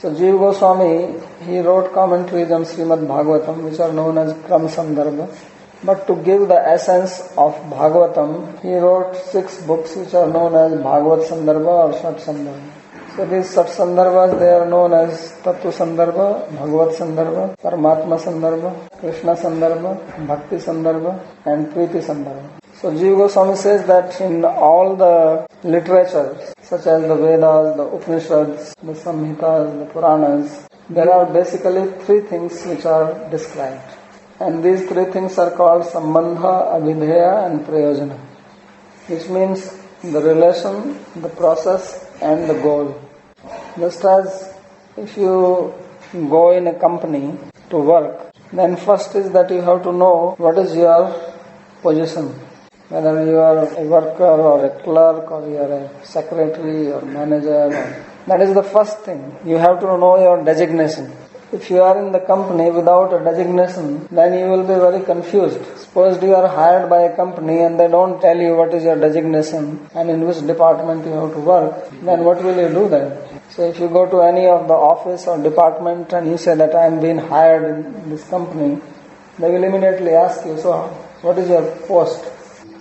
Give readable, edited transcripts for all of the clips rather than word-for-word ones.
So Jīva Gosvāmī, he wrote commentaries on Śrīmad Bhāgavatam, which are known as Krama Sandarbha. But to give the essence of Bhāgavatam, he wrote 6 books which are known as Bhāgavat Sandarbha or Sat Sandarbha. So these Sat Sandarbhas, they are known as Tattva Sandarbha, Bhāgavat Sandarbha, Paramātma Sandarbha, Kṛṣṇa Sandarbha, Bhakti Sandarbha and Priti Sandarbha. So Jīva Gosvāmī says that in all the literatures, such as the Vedas, the Upaniṣads, the Saṃhitās, the Purāṇas, there are basically 3 things which are described. And these 3 things are called Sambandha, Abhidheya and Prayojana, which means the relation, the process and the goal. Just as if you go in a company to work, then first is that you have to know what is your position. Whether you are a worker or a clerk or you are a secretary or manager. That is the first thing. You have to know your designation. If you are in the company without a designation, then you will be very confused. Suppose you are hired by a company and they don't tell you what is your designation and in which department you have to work, then what will you do then? So if you go to any of the office or department and you say that I am being hired in this company, they will immediately ask you, so what is your post?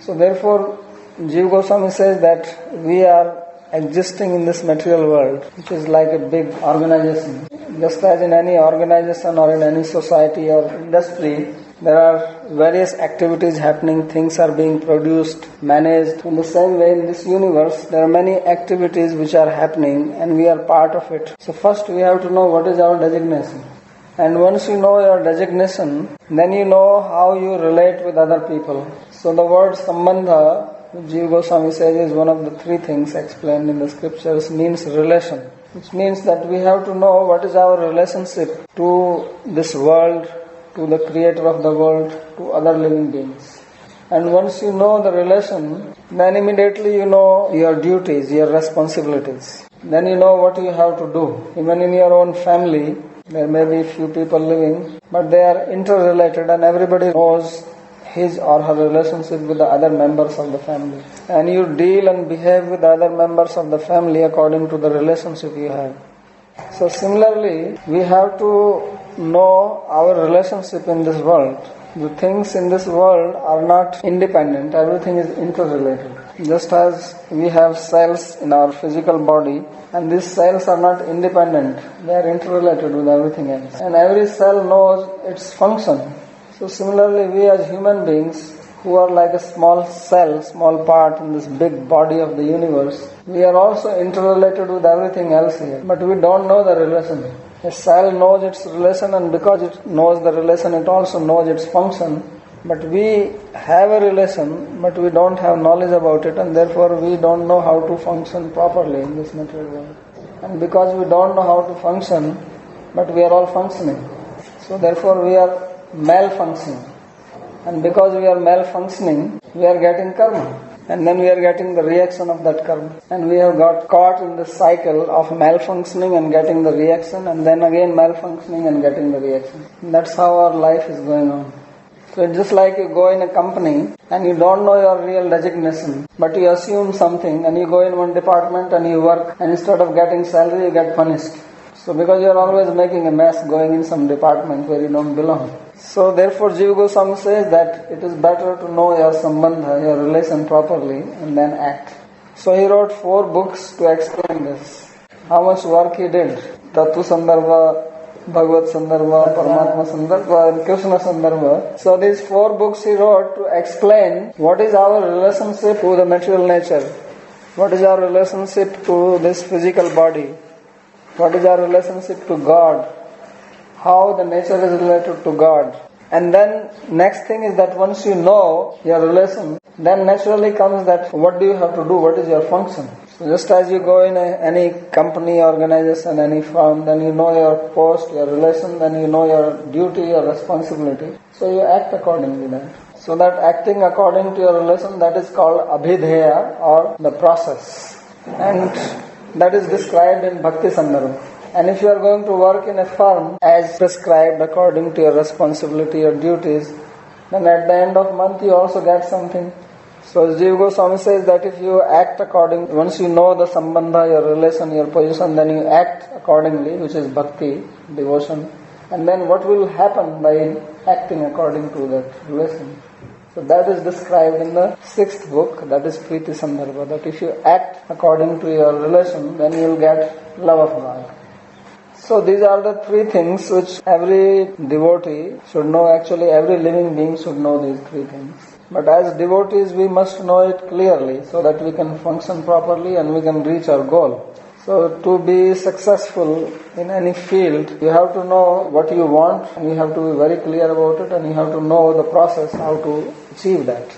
So therefore, Jīva Gosvāmī says that we are existing in this material world, which is like a big organization. Just as in any organization or in any society or industry, there are various activities happening, things are being produced, managed. In the same way, in this universe, there are many activities which are happening and we are part of it. So first we have to know what is our designation. And once you know your designation, then you know how you relate with other people. So the word Sambandha, which Jīva Gosvāmī says is one of the 3 things explained in the scriptures, means relation. Which means that we have to know what is our relationship to this world, to the creator of the world, to other living beings. And once you know the relation, then immediately you know your duties, your responsibilities. Then you know what you have to do. Even in your own family, there may be few people living, but they are interrelated and everybody knows his or her relationship with the other members of the family. And you deal and behave with the other members of the family according to the relationship you have. So similarly, we have to know our relationship in this world. The things in this world are not independent, everything is interrelated. Just as we have cells in our physical body, and these cells are not independent, they are interrelated with everything else. And every cell knows its function. So similarly, we as human beings, who are like a small cell, small part in this big body of the universe, we are also interrelated with everything else here. But we don't know the relation. A cell knows its relation, and because it knows the relation, it also knows its function. But we have a relation, but we don't have knowledge about it, and therefore we don't know how to function properly in this material world. And because we don't know how to function, but we are all functioning. So therefore we are malfunctioning. And because we are malfunctioning, we are getting karma. And then we are getting the reaction of that karma. And we have got caught in the cycle of malfunctioning and getting the reaction, and then again malfunctioning and getting the reaction. And that's how our life is going on. So it's just like you go in a company and you don't know your real designation, but you assume something and you go in one department and you work, and instead of getting salary you get punished. So because you are always making a mess going in some department where you don't belong. So therefore Jīva Gosvāmī says that it is better to know your sambandha, your relation properly, and then act. So he wrote 4 books to explain this. How much work he did. Tattva Sandarbha, Bhāgavat Sandarbha, Paramātma Sandarbha and Kṛṣṇa Sandarbha. So these 4 books he wrote to explain what is our relationship to the material nature. What is our relationship to this physical body. What is our relationship to God. How the nature is related to God. And then next thing is that once you know your relation, then naturally comes that what do you have to do, what is your function. So just as you go in any company, organization, any firm, then you know your post, your relation, then you know your duty, your responsibility. So you act accordingly then. So that acting according to your relation, that is called Abhidheya or the process. And that is described in Bhakti Sandarbha. And if you are going to work in a firm as prescribed according to your responsibility or duties, then at the end of month you also get something. So Jīva Gosvāmī says that if you act according, once you know the Sambandha, your relation, your position, then you act accordingly, which is bhakti, devotion. And then what will happen by acting according to that relation? So that is described in the 6th book, that is Priti Sandarbha, that if you act according to your relation, then you will get love of God. So these are the 3 things which every devotee should know. Actually, every living being should know these 3 things. But as devotees, we must know it clearly so that we can function properly and we can reach our goal. So to be successful in any field, you have to know what you want and you have to be very clear about it and you have to know the process how to achieve that.